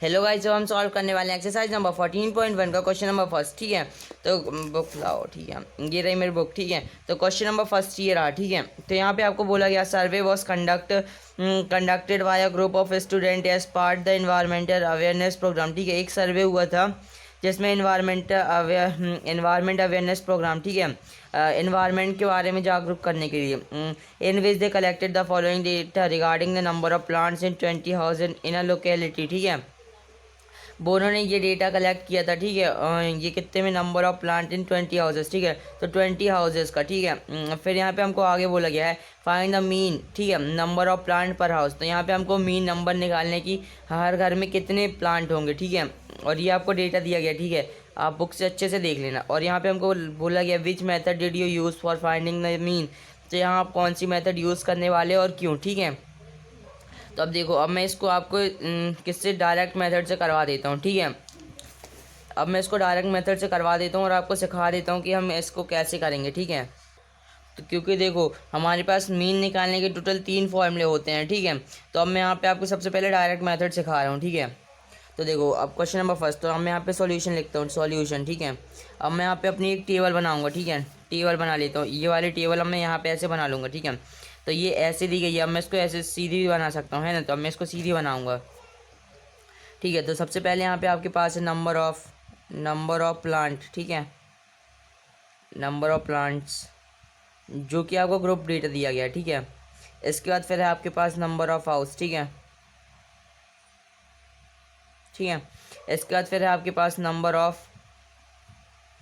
Hello guys, जो हम solve करने वाले हैं एक्सरसाइज नंबर 14.1 का क्वेश्चन नंबर फर्स्ट। ठीक है, तो बुक लाओ। ठीक है, ये रही मेरी बुक। ठीक है, तो क्वेश्चन नंबर फर्स्ट ये रहा। ठीक है, तो यहाँ पे आपको बोला गया survey was conducted by a group of student as part the environmental awareness programme. ठीक है, एक सर्वे हुआ था जिसमें इन्वायरमेंट अवेयरनेस प्रोग्राम। ठीक है, इन्वायरमेंट के बारे में जागरूक करने के लिए in which they collected the following data regarding the number of plants in 20,000 in a locality. ठीक है, बोनो ने ये डेटा कलेक्ट किया था। ठीक है, ये कितने में number of plant in 20 houses. ठीक है, तो 20 हाउसेस का। ठीक है, फिर यहाँ पे हमको आगे बोला गया है फाइंड द मीन। ठीक है, नंबर ऑफ प्लांट पर हाउस। तो यहाँ पे हमको मीन नंबर निकालने की हर घर में कितने प्लांट होंगे। ठीक है, और ये आपको डेटा दिया गया। ठीक है, आप बुक से अच्छे से देख लेना। और यहाँ पे हमको बोला गया which method did you use for finding the mean. तो यहाँ आप कौन सी मेथड यूज़ करने वाले और क्यों। ठीक है, तो अब देखो, अब मैं इसको आपको किससे डायरेक्ट मेथड से करवा देता हूँ। ठीक है, अब मैं इसको डायरेक्ट मेथड से करवा देता हूँ और आपको सिखा देता हूँ कि हम इसको कैसे करेंगे। ठीक है, तो क्योंकि देखो हमारे पास मीन निकालने के टोटल 3 फॉर्मूले होते हैं। ठीक है, तो अब मैं यहाँ पे आपको सबसे पहले डायरेक्ट मेथड सिखा रहा हूँ। ठीक है, तो देखो अब क्वेश्चन नंबर फर्स्ट, तो अब मैं यहाँ पे सॉल्यूशन लिखता हूँ, सॉल्यूशन। ठीक है, अब मैं यहाँ पे अपनी एक टेबल बनाऊँगा। ठीक है, टेबल बना लेता हूँ, ये वाली टेबल अब मैं यहाँ पे ऐसे बना लूँगा। ठीक है, तो ये ऐसे दी गई है, अब मैं इसको ऐसे सीधी भी बना सकता हूँ, है ना। तो अब मैं इसको सीधी बनाऊँगा। ठीक है, तो सबसे पहले यहाँ पे आपके पास है नंबर ऑफ प्लांट। ठीक है, नंबर ऑफ प्लांट्स जो कि आपको ग्रुप डेटा दिया गया। ठीक है, इसके बाद फिर है आपके पास नंबर ऑफ हाउस। ठीक है, ठीक है, इसके बाद फिर है आपके पास नंबर ऑफ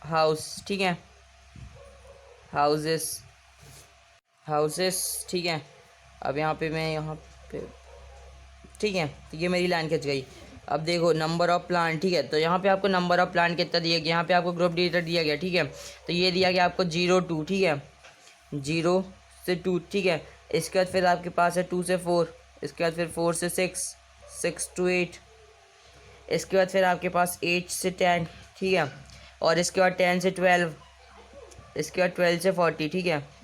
हाउस। ठीक है, हाउसेस हाउसेस। ठीक है, अब यहाँ पे मैं यहाँ पे, ठीक है, तो ये मेरी लाइन खिंच गई। अब देखो नंबर ऑफ प्लांट। ठीक है, तो यहाँ पे आपको नंबर ऑफ प्लांट कितना दिया गया, यहाँ पे आपको ग्रुप डेटा दिया गया। ठीक है, तो ये दिया गया आपको 0 2। ठीक है, 0 से 2। ठीक है, इसके बाद फिर आपके पास है 2 से 4, इसके बाद फिर 4 से 6, 6 to 8, इसके बाद फिर आपके पास 8 से 10। ठीक है, और इसके बाद 10 से 12, इसके बाद 12 से 40। ठीक है,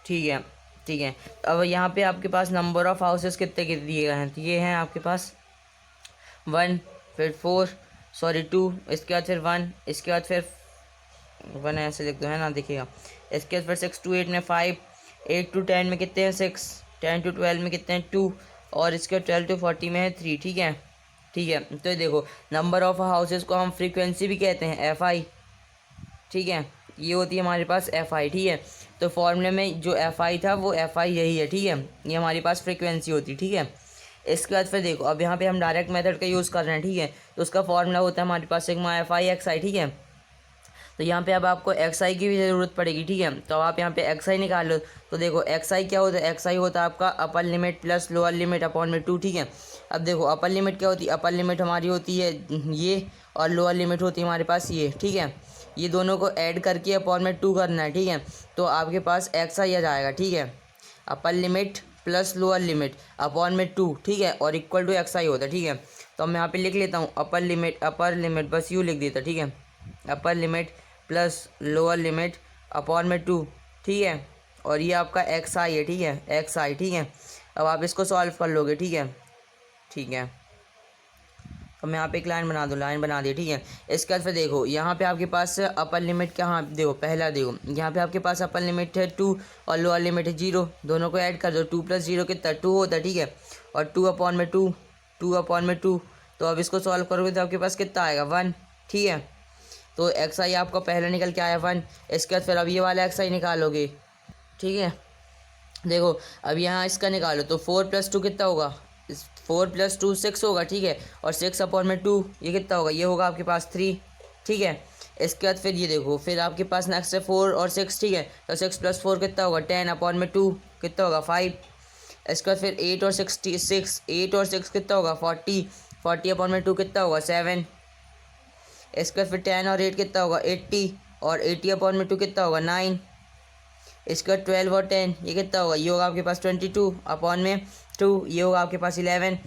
ठीक है, ठीक है, अब यहाँ पे आपके पास नंबर ऑफ हाउसेस कितने के दिए गए हैं। तो ये हैं आपके पास 1, फिर 4, सॉरी 2, इसके बाद फिर 1, इसके बाद फिर 1 ऐसे लिख दो, है ना, देखिएगा। इसके बाद फिर 6 to 8 में 5, 8 to 10 में कितने हैं 6, 10 to 12 में कितने हैं 2, और इसके बाद 12 to 40 में है 3। ठीक है, ठीक है, तो ये देखो नंबर ऑफ हाउसेस को हम फ्रीक्वेंसी भी कहते हैं, FI। ठीक है, ये होती है हमारे पास FI। ठीक है, तो फॉर्मूले में जो FI था वो FI यही है। ठीक है, ये हमारे पास फ्रीक्वेंसी होती है। ठीक है, इसके बाद फिर देखो अब यहाँ पे हम डायरेक्ट मेथड का यूज़ कर रहे हैं। ठीक है, तो उसका फॉर्मूला होता है हमारे पास सिग्मा FI XI। ठीक है, तो यहाँ पे अब आपको XI की भी ज़रूरत पड़ेगी। ठीक है, तो अब आप यहाँ पे XI निकाल लो। तो देखो XI क्या होता है, XI होता है आपका upper limit plus lower limit upon में 2। ठीक है, अब देखो अपर लिमिट क्या होती है, अपर लिमिट हमारी होती है ये, और लोअर लिमिट होती है हमारे पास ये। ठीक है, ये दोनों को ऐड करके अपॉन में 2 करना है। ठीक है, तो आपके पास XI आ जाएगा। ठीक है, upper limit plus lower limit upon में 2। ठीक है, और इक्वल टू XI होता है। ठीक है, तो मैं यहाँ पे लिख लेता हूँ अपर लिमिट बस यूँ लिख देता। ठीक है, upper limit plus lower limit upon में 2। ठीक है, और ये आपका XI है। ठीक है, XI। ठीक है, अब आप इसको सॉल्व कर लोगे। ठीक है, ठीक है, तो मैं यहाँ पे एक लाइन बना दी। ठीक है, इसके बाद फिर देखो यहाँ पे आपके पास अपर लिमिट कहाँ, देखो पहला देखो यहाँ पे आपके पास अपर लिमिट है 2 और लोअर लिमिट है 0, दोनों को ऐड कर दो। 2 + 0 कितना 2 होता है। ठीक है, और 2/2, तो अब इसको सॉल्व करोगे तो आपके पास कितना आएगा 1। ठीक है, तो XI आपका पहला निकल के आया 1। इसके बाद फिर अब ये वाला XI निकालोगे। ठीक है, देखो अब यहाँ इसका निकालो, तो 4 + 2 कितना होगा, 4 + 2 6 होगा। ठीक है, और 6/2 ये कितना होगा, ये होगा आपके पास 3। ठीक है, इसके बाद फिर ये देखो फिर आपके पास नेक्स्ट है 4 और 6। ठीक है, तो 6 + 4 कितना होगा 10/2 कितना होगा 5। इसके बाद फिर 8 और 6 कितना होगा 40, 40/2 कितना होगा 7। इसके बाद फिर 10 और 8 कितना होगा 80, और 80/2 कितना होगा 9। इसका 12 और 10 ये कितना होगा, ये होगा आपके पास 22/2, ये होगा आपके पास 11।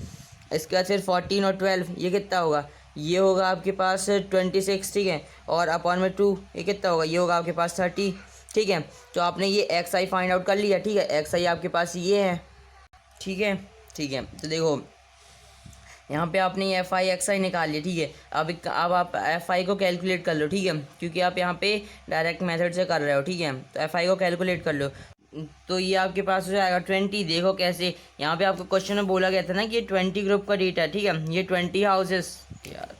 इसके बाद फिर 14 और 12 ये कितना होगा, ये होगा आपके पास 26। ठीक है, और अपॉन में 2 ये कितना होगा, ये होगा आपके पास 30। ठीक है, तो आपने ये XI फाइंड आउट कर लिया। ठीक है, XI आपके पास ये है। ठीक है, ठीक है, तो देखो यहाँ पे आपने ये एफ आई एक्स आई निकाल लिया, ठीक है। अब आप एफ आई को कैलकुलेट कर लो, ठीक है, क्योंकि आप यहाँ पे डायरेक्ट मेथड से कर रहे हो, ठीक है। तो एफ आई को कैलकुलेट कर लो, तो ये आपके पास हो जाएगा 20। देखो कैसे, यहाँ पे आपको क्वेश्चन में बोला गया था ना कि ये 20 ग्रुप का डेटा, ठीक है। ये 20 हाउसेस, यार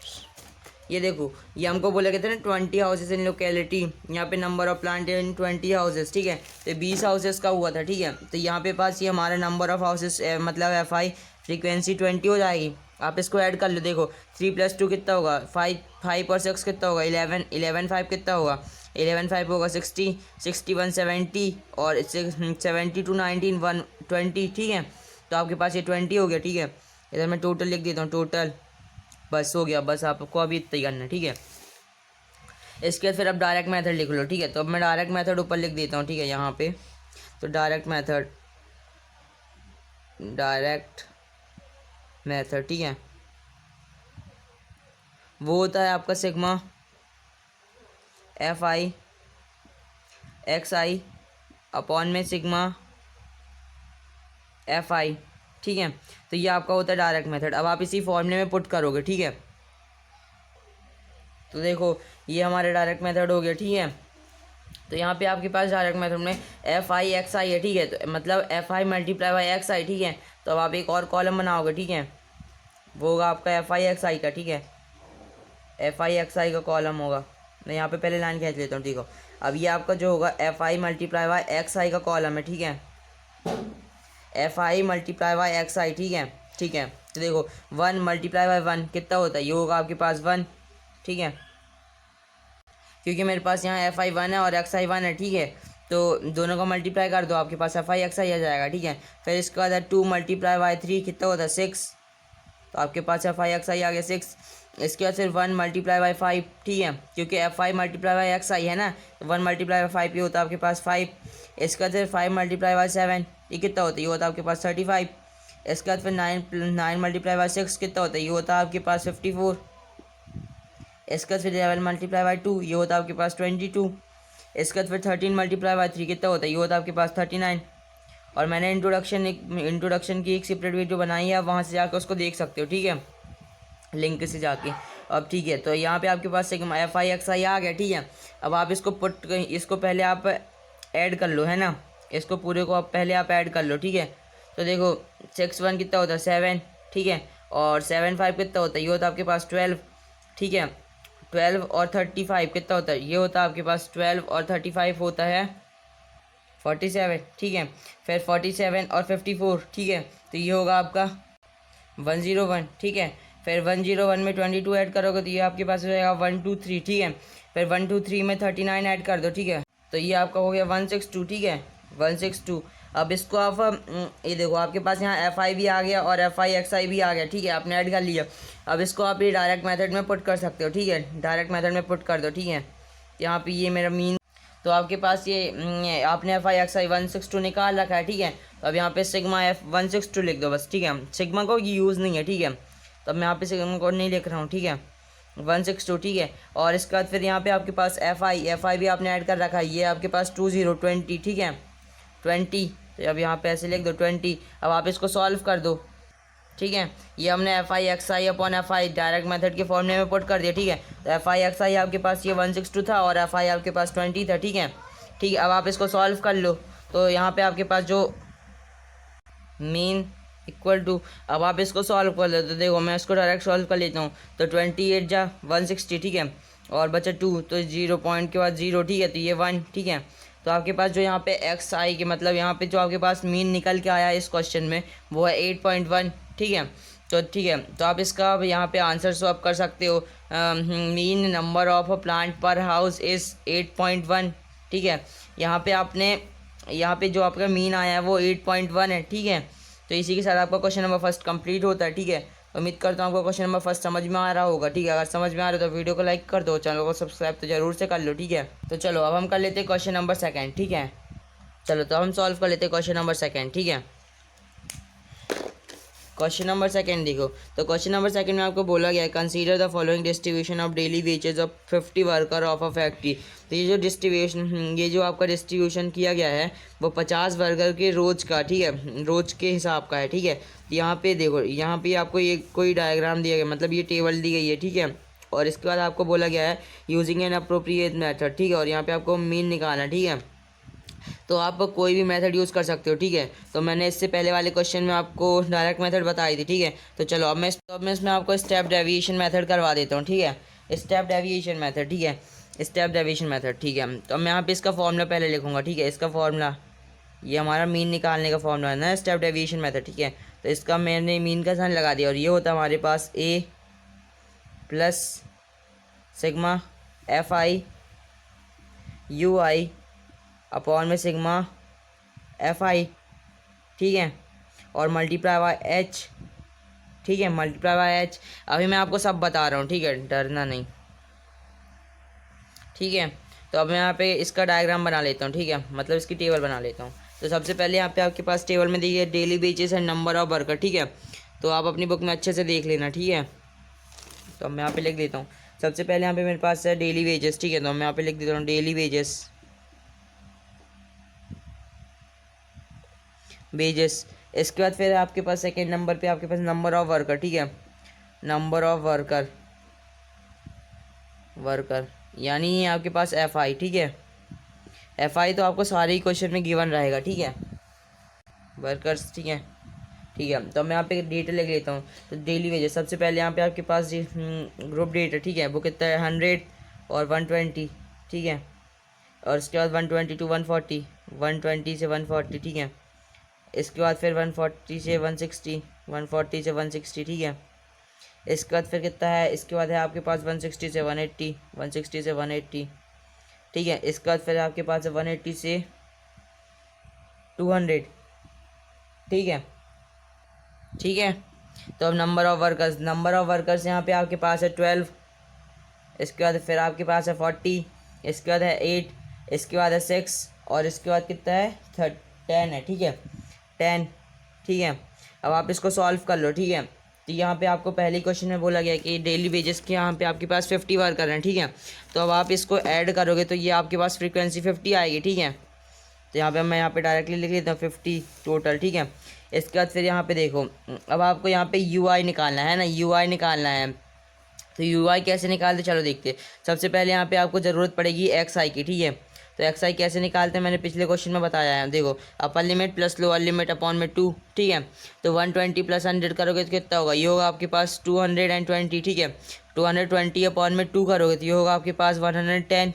ये देखो, ये हमको बोला गया था ना 20 हाउसेस इन लोकेलिटी, यहाँ पे number of plant in 20 houses, ठीक है। तो 20 हाउसेस का हुआ था, ठीक है। तो यहाँ पे पास ये हमारा नंबर ऑफ हाउसेस मतलब एफ आई फ्रीक्वेंसी 20 हो जाएगी। आप इसको ऐड कर लो, देखो 3 + 2 कितना होगा 5, 5 और 6 कितना होगा 11, 11 5 कितना होगा 11 5 होगा 60, 61 70 और 70 to 19 120, ठीक है। तो आपके पास ये 20 हो गया, ठीक है। इधर मैं टोटल लिख देता हूँ, टोटल बस हो गया, बस आपको अभी इतना ही करना है, ठीक है। इसके बाद फिर अब डायरेक्ट मेथड लिख लो, ठीक है। तो अब मैं डायरेक्ट मेथड ऊपर लिख देता हूँ, ठीक है, यहाँ पे। तो डायरेक्ट मेथड, ठीक है, वो होता है आपका sigma F I X I upon में सिग्मा एफ आई, ठीक है। तो ये आपका होता है डायरेक्ट मेथड। अब आप इसी फॉर्मूले में पुट करोगे, ठीक है। तो देखो ये हमारे डायरेक्ट मेथड हो गया, ठीक है। तो यहाँ पे आपके पास डायरेक्ट मेथड में एफ आई एक्स आई है, ठीक है। तो मतलब F I multiply by X I, ठीक है। तो अब आप एक और कॉलम बनाओगे, ठीक है, वो होगा आपका एफ आई एक्स आई का, ठीक है। एफ आई एक्स आई का कॉलम होगा, मैं यहाँ पे पहले लाइन खींच लेता हूँ, ठीक है। अब ये आपका जो होगा F I multiply by X I का कॉलम है, ठीक है। F I multiply by X I, ठीक है, ठीक है। तो देखो 1 मल्टीप्लाई बाई 1 कितना होता है, ये होगा आपके पास 1, ठीक है, क्योंकि मेरे पास यहाँ एफ आई 1 है और एक्स आई 1 है, ठीक है। तो दोनों का मल्टीप्लाई कर दो, आपके पास एफ आई एक्स आई आ जाएगा, ठीक है। फिर इसके बाद 2 मल्टीप्लाई बाई 3 कितना होता है 6, तो आपके पास एफ आई एक्स आई आ गया 6। इसके बाद फिर 1 मल्टीप्लाई बाई 5, ठीक है, क्योंकि F I multiply by X I है ना, तो 1 मल्टीप्लाई बाई 5 ये होता है आपके पास 5। इसके बाद फिर 5 मल्टीप्लाई बाई 7 ये कितना होता है, ये होता है आपके पास 35। इसके बाद फिर 9 मल्टीप्लाई बाई 6 कितना होता है, ये होता है आपके पास 54। इसके बाद फिर 11 मल्टीप्लाई बाई 2 ये होता है आपके पास 22। इसके बाद फिर 13 मल्टीप्लाई बाई 3 कितना होता है, ये होता है आपके पास 39। और मैंने इंट्रोडक्शन की एक सेपरेट वीडियो बनाई है, आप वहाँ से जाकर उसको देख सकते हो, ठीक है, लिंक से जाके। अब ठीक है, तो यहाँ पे आपके पास सिग्मा एफ आई एक्स आई आ गया, ठीक है। अब आप इसको पहले आप ऐड कर लो, है ना, इसको पूरे को आप पहले आप ऐड कर लो, ठीक है। तो देखो 6 1 कितना होता है 7, ठीक है, और 7 5 कितना होता है, ये होता है आपके पास 12, ठीक है। 12 और 35 कितना होता है, ये होता है आपके पास 12 और 35 होता है 47, ठीक है। फिर 47 और 54, ठीक है, तो ये होगा आपका 101, ठीक है। फिर 101 में 22 ऐड करोगे तो ये आपके पास हो जाएगा 123, ठीक है। फिर 123 में 39 ऐड कर दो, ठीक है, तो ये आपका हो गया 162, ठीक है, 162। अब इसको आप ये देखो आपके पास यहाँ एफ आई भी आ गया और एफ आई एक्स आई भी आ गया, ठीक है, आपने ऐड कर लिया। अब इसको आप ये डायरेक्ट मेथड में पुट कर सकते हो, ठीक है, डायरेक्ट मेथड में पुट कर दो, ठीक है। यहाँ पे ये मेरा मीन, तो आपके पास ये आपने एफ आई एक्स आई 162 निकाल रखा है, ठीक है। तो अब यहाँ पे सिग्मा एफ 162 लिख दो बस, ठीक है। सिग्मा को ये यूज़ नहीं है, ठीक है, तो अब मैं यहाँ पे सिग्मा को नहीं लिख रहा हूँ, ठीक है, 162, ठीक है। और इसके बाद फिर यहाँ पे आपके पास एफ आई भी आपने ऐड कर रखा है, ये आपके पास 20 ठीक है, 20। तो अब यहाँ पे ऐसे लिख दो 20। अब आप इसको सॉल्व कर दो, ठीक है। ये हमने F I X I upon F I direct method के फॉर्मूले में पुट कर दिया, ठीक है। तो एफ आई एक्स आई आपके पास ये 162 था और एफ आई आपके पास 20 था, ठीक है, ठीक है। अब आप इसको सॉल्व कर लो, तो यहाँ पे आपके पास जो मीन इक्वल टू, अब आप इसको सॉल्व कर लो, तो देखो मैं इसको डायरेक्ट सॉल्व कर लेता हूँ। तो 28 जा 160, ठीक है, और बचा 2, तो 0 पॉइंट के बाद 0, ठीक है, तो ये 1, ठीक है। तो आपके पास जो यहाँ पे एक्स आई के मतलब यहाँ पे जो आपके पास मीन निकल के आया है इस क्वेश्चन में वो है 8.1, ठीक है। तो ठीक है, तो आप इसका यहाँ पे आंसर स्वैप कर सकते हो। Mean number of a plant पर हाउस इज़ 8.1, ठीक है। यहाँ पे जो आपका मीन आया है वो 8.1 है, ठीक है। तो इसी के साथ आपका क्वेश्चन नंबर फर्स्ट कंप्लीट होता है, ठीक है। उम्मीद करता हूँ आपको क्वेश्चन नंबर फर्स्ट समझ में आ रहा होगा, ठीक है। अगर समझ में आ रहा है तो वीडियो को लाइक कर दो, चैनल को सब्सक्राइब तो जरूर से कर लो, ठीक है। तो चलो अब हम कर लेते हैं क्वेश्चन नंबर सेकंड, ठीक है। चलो तो हम सॉल्व कर लेते हैं क्वेश्चन नंबर सेकंड, ठीक है। क्वेश्चन नंबर सेकंड देखो। तो क्वेश्चन नंबर सेकंड में आपको बोला गया है consider the following distribution of daily wages of 50 worker of a factory. तो ये जो डिस्ट्रीब्यूशन, ये जो आपका डिस्ट्रीब्यूशन किया गया है वो 50 वर्कर के रोज़ का, ठीक है, रोज़ के हिसाब का है, ठीक है। यहाँ पे देखो, यहाँ पे आपको ये कोई डायग्राम दिया गया, मतलब ये टेबल दी गई है, ठीक है। और इसके बाद आपको बोला गया है यूजिंग एन अप्रोप्रिएट मेथड, ठीक है। और यहाँ पे आपको मीन निकालना, ठीक है। तो आप कोई भी मेथड यूज़ कर सकते हो, ठीक है। तो मैंने इससे पहले वाले क्वेश्चन में आपको डायरेक्ट मेथड बताई थी, ठीक है। तो चलो अब मैं इसमें आपको स्टेप डेविएशन मेथड करवा देता हूँ, ठीक है। स्टेप डेविएशन मेथड, ठीक है, स्टेप डेविएशन मेथड, ठीक है। तो मैं यहाँ पे इसका फॉर्मूला पहले लिखूँगा, ठीक है। इसका फॉर्मूला, ये हमारा मीन निकालने का फॉर्मूला है ना, स्टेप डेविएशन मेथड, ठीक है। तो इसका मैंने मीन का साइन लगा दिया और ये होता है हमारे पास A plus sigma F I U I upon में सिग्मा एफ आई, ठीक है, और मल्टीप्लाई बाय एच, ठीक है, मल्टीप्लाई बाय एच। अभी मैं आपको सब बता रहा हूँ, ठीक है, डरना नहीं, ठीक है। तो अब मैं यहाँ पे इसका डायग्राम बना लेता हूँ, ठीक है, मतलब इसकी टेबल बना लेता हूँ। तो सबसे पहले यहाँ पे आपके पास टेबल में देखिए daily wages and number of worker, ठीक है। तो आप अपनी बुक में अच्छे से देख लेना, ठीक है। तो मैं यहाँ पे लिख देता हूँ। सबसे पहले यहाँ पे मेरे पास है डेली वेजेस, ठीक है। तो मैं यहाँ पे लिख देता हूँ डेली वेजेस, वेजेस। इसके बाद फिर आपके पास सेकेंड नंबर पे आपके पास नंबर ऑफ वर्कर, ठीक है, नंबर ऑफ वर्कर, वर्कर यानी आपके पास एफ आई, ठीक है। एफ आई तो आपको सारे ही क्वेश्चन में गिवन रहेगा, ठीक है, वर्कर्स, ठीक है, ठीक है। तो मैं यहाँ पे डेटा लिख लेता हूँ। तो डेली वेजेस सबसे पहले यहाँ पे आपके पास ग्रुप डेटा, ठीक है, वो कितना है 100 और 120, ठीक है। और इसके बाद 120 to 140, 120 से 140, ठीक है। इसके बाद फिर 140 से 160, 140 से 160, ठीक है। इसके बाद फिर कितना है, इसके बाद है आपके पास 160 से 180, 160 से 180, ठीक है। इसके बाद फिर आपके पास है 180 से 200, ठीक है, ठीक है। तो अब नंबर ऑफ वर्कर्स यहाँ पे आपके पास है 12। इसके बाद फिर आपके पास है 40, इसके बाद है 8, इसके बाद है 6 और इसके बाद कितना है 10 है, ठीक है, 10, ठीक है। अब आप इसको सॉल्व कर लो, ठीक है। तो यहाँ पे आपको पहले क्वेश्चन में बोला गया कि डेली वेजेस के यहाँ पे आपके पास 50 वर्कर हैं, ठीक है। तो अब आप इसको ऐड करोगे तो ये आपके पास फ्रीक्वेंसी 50 आएगी, ठीक है। तो यहाँ पे मैं यहाँ पे डायरेक्टली लिख लेता हूँ 50 टोटल, ठीक है। इसके बाद फिर यहाँ पे देखो, अब आपको यहाँ पे यू आई निकालना है ना, यू आई निकालना है। तो यू आई कैसे निकालते चलो देखते। सबसे पहले यहाँ पे आपको ज़रूरत पड़ेगी एक्स आई की, ठीक है। तो एक्स आई कैसे निकालते हैं मैंने पिछले क्वेश्चन में बताया है, देखो upper limit plus lower limit upon में 2, ठीक है। तो 120 प्लस 100 करोगे तो कितना होगा, ये होगा आपके पास 220, ठीक है। 220 अपॉन में 2 करोगे तो ये होगा आपके पास 110,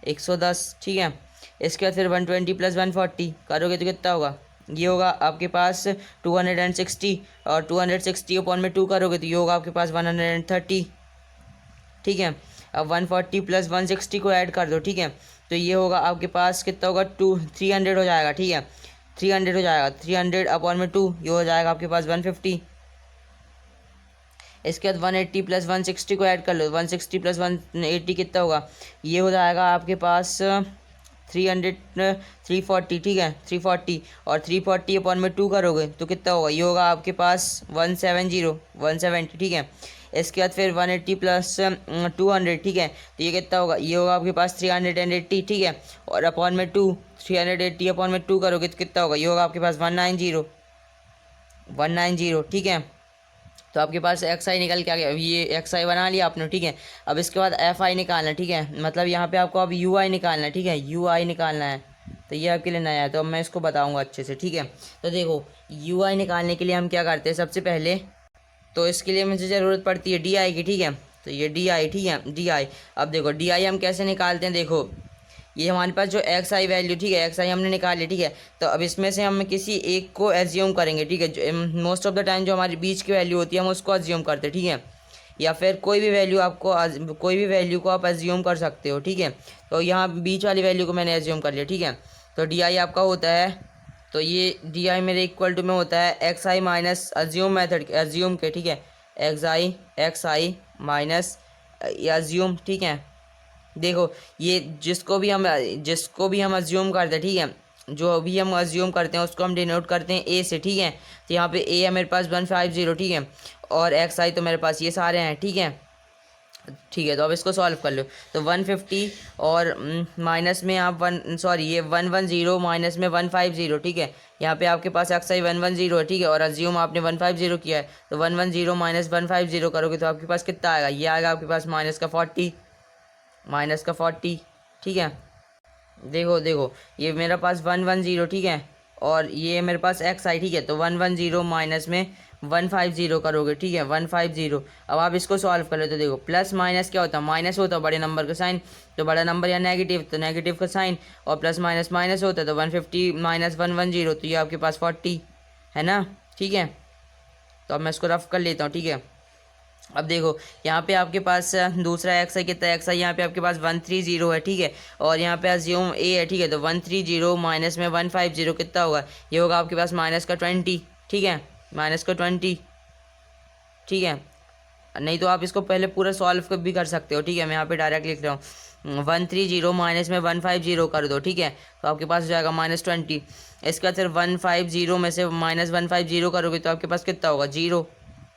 110, ठीक है। इसके बाद फिर 120 प्लस 140 करोगे तो कितना होगा, ये होगा आपके पास 260 और 260 अपॉन में 2 करोगे तो ये होगा आपके पास 130, ठीक है। अब 140 प्लस 160 को ऐड कर दो, ठीक है। तो ये होगा आपके पास कितना होगा 300 हो जाएगा, ठीक है, 300 हो जाएगा। 300 अपॉन में 2 ये हो जाएगा आपके पास 150। इसके बाद 180 प्लस 160 को ऐड कर लो, 160 प्लस 180 कितना होगा, ये हो जाएगा आपके पास 340, ठीक है, 340 और 340 अपॉन में 2 करोगे तो कितना होगा, ये होगा आपके पास 170, ठीक है। इसके बाद फिर 180 प्लस 200, ठीक है। तो ये कितना होगा, ये होगा आपके पास 380, ठीक है। और अपॉन में 2, 380 अपॉन में 2 करोगे तो कितना होगा, ये होगा आपके पास 190, ठीक है। तो आपके पास एक्स आई निकल के आ गया, ये एक्स आई बना लिया आपने, ठीक है। अब इसके बाद एफ आई निकालना, ठीक है, मतलब यहाँ पे आपको अब यू आई निकालना है, ठीक है, यू आई निकालना है। तो ये आपके लिए नया है तो अब मैं इसको बताऊँगा अच्छे से, ठीक है। तो देखो यू आई निकालने के लिए हम क्या करते हैं, सबसे पहले तो इसके लिए मुझे ज़रूरत पड़ती है डी आई की, ठीक है। तो ये डी आई, ठीक है, डी आई। अब देखो डी आई हम कैसे निकालते हैं, देखो ये हमारे पास जो एक्स आई वैल्यू, ठीक है, एक्स आई हमने निकाल ली, ठीक है। तो अब इसमें से हम किसी एक को एज्यूम करेंगे, ठीक है। मोस्ट ऑफ द टाइम जो हमारी बीच की वैल्यू होती है हम उसको एज्यूम करते हैं, ठीक है। या फिर कोई भी वैल्यू को आप एज्यूम कर सकते हो, ठीक है। तो यहाँ बीच वाली वैल्यू को मैंने एज्यूम कर लिया, ठीक है। तो डी आई आपका होता है, तो ये डी आई मेरे इक्वल टू में होता है एक्स आई माइनस एज्यूम मेथड एज्यूम के, ठीक है, एक्स आई माइनस एज्यूम, ठीक है। देखो ये जिसको भी हम एज्यूम करते हैं, ठीक है, जो अभी हम अज्यूम करते हैं उसको हम डिनोट करते हैं ए से, ठीक है। तो यहाँ पे ए है मेरे पास 150, ठीक है, और एक्स आई तो मेरे पास ये सारे हैं, ठीक है। ठीक है, तो अब इसको सॉल्व कर लो। तो 150 और माइनस में आप ये 110 माइनस में 150, ठीक है। यहाँ पे आपके पास एक्स आई 110 है, ठीक है, और अज्यूम आपने 150 किया है, तो 110 माइनस 150 करोगे तो आपके पास कितना आएगा, ये आएगा आपके पास -40, ठीक है। देखो देखो, ये मेरे पास 110, ठीक है, और ये मेरे पास एक्स आई, ठीक है। तो 110 माइनस में 150 करोगे, ठीक है, 150। अब आप इसको सॉल्व कर लो तो देखो प्लस माइनस क्या होता है, माइनस होता है बड़े नंबर का साइन, तो बड़ा नंबर या नेगेटिव तो नेगेटिव का साइन, और प्लस माइनस माइनस होता है, तो 150 माइनस 110 तो ये आपके पास 40 है ना, ठीक है। तो अब मैं इसको रफ कर लेता हूँ, ठीक है। अब देखो यहाँ पे आपके पास दूसरा एक्स आई कितना है, एक्स आई यहाँ पे आपके पास 130 है, ठीक है, और यहाँ पे अज्यूम ए है, ठीक है। तो 130 माइनस में 150 कितना होगा, ये होगा आपके पास -20, ठीक है, -20, ठीक है। नहीं तो आप इसको पहले पूरा सॉल्व भी कर सकते हो, ठीक है। मैं यहाँ पे डायरेक्ट लिख रहा हूँ 130 माइनस में 150 कर दो, ठीक है, तो आपके पास हो जाएगा -20। इसके बाद फिर 150 में से -150 करोगे तो आपके पास कितना होगा, 0,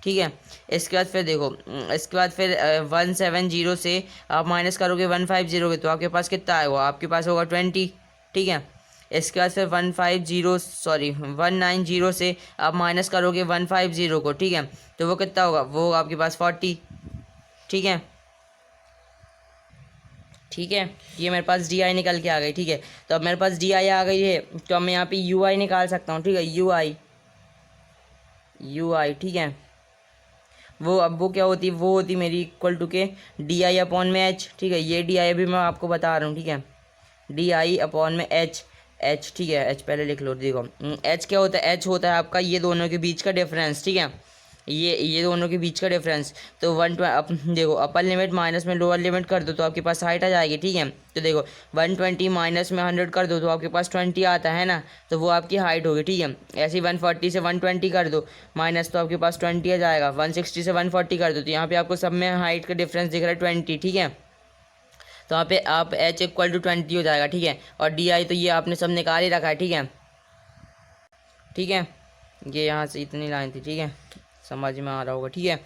ठीक है। इसके बाद फिर देखो, इसके बाद फिर 170 से आप माइनस करोगे 150 के तो आपके पास कितना आएगा, आपके पास होगा 20, ठीक है। इसके बाद फिर 190 से आप माइनस करोगे 150 को, ठीक है, तो वो कितना होगा, वो होगा आपके पास 40, ठीक है, ठीक है। ये मेरे पास डी आई निकल के आ गई, ठीक है। तो अब मेरे पास डी आई आ गई है, तो अब मैं यहाँ पे यू आई निकाल सकता हूँ, ठीक है, यू आई, ठीक है। वो क्या होती है, वो होती मेरी इक्वल टू के डी आई अपॉन में एच, ठीक है। ये डी आई अभी मैं आपको बता रहा हूँ, ठीक है, डी आई अपॉन में एच, ठीक है, एच पहले लिख लो। देखो एच क्या होता है, एच होता है आपका ये दोनों के बीच का डिफरेंस, ठीक है, ये दोनों के बीच का डिफरेंस। तो देखो अपर लिमिट माइनस में लोअर लिमिट कर दो तो आपके पास हाइट आ जाएगी, ठीक है। तो देखो 120 माइनस में 100 कर दो तो आपके पास 20 आता है ना, तो वो आपकी हाइट होगी, ठीक है। ऐसे ही 140 से 120 कर दो माइनस, तो आपके पास 20 आ जाएगा। 160 से 140 कर दो तो यहाँ पे आपको सब में हाइट का डिफरेंस दिख रहा है 20, ठीक है। तो यहाँ पे आप h इक्वल टू 20 हो जाएगा, ठीक है, और डी आई तो ये आपने सब निकाल ही रखा है, ठीक है, ठीक है। ये यहाँ से इतनी लाइन थी, ठीक है, समझ में आ रहा होगा, ठीक है,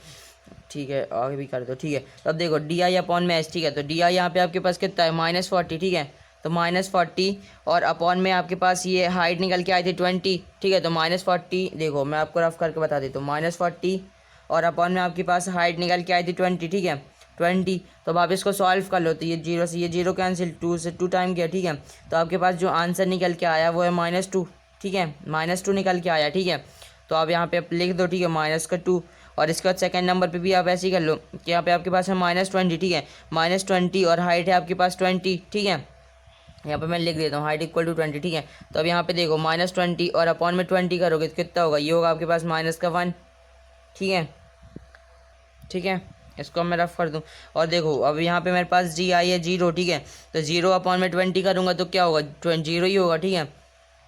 ठीक है, आगे भी कर दो, ठीक है। तो अब देखो डी आई अपॉन में एच, ठीक है, तो डी आई यहाँ पे आपके पास कितना है, -40, ठीक है, तो -40 और अपॉन में आपके पास ये हाइट निकल के आई थी 20, ठीक है। तो -40, देखो मैं आपको रफ करके बता देता हूँ, -40 और अपॉन में आपके पास हाइट निकल के आई थी 20, ठीक है, 20। तो अब आप इसको सॉल्व कर लो, तो ये 0 से ये 0 कैंसिल, 2 से 2 टाइम गया, ठीक है। तो आपके पास जो आंसर निकल के आया वो है -2, ठीक है, -2 निकल के आया, ठीक है। तो आप यहाँ पे आप लिख दो, ठीक है, -2। और इसके बाद सेकंड नंबर पे भी आप ऐसे ही कर लो कि यहाँ पे आपके पास है -20, ठीक है, -20 और हाइट है आपके पास 20, ठीक है। यहाँ पे मैं लिख देता हूँ हाइट इक्वल टू 20, ठीक है। तो अब यहाँ पे देखो -20 और अपॉन में 20 करोगे तो कितना होगा, ये होगा आपके पास -1, ठीक है, ठीक है। इसको मैं रफ कर दूँ और देखो अब यहाँ पे मेरे पास जी आई है 0, ठीक है। तो 0 अपॉन में 20 करूँगा तो क्या होगा, 0 ही होगा, ठीक है।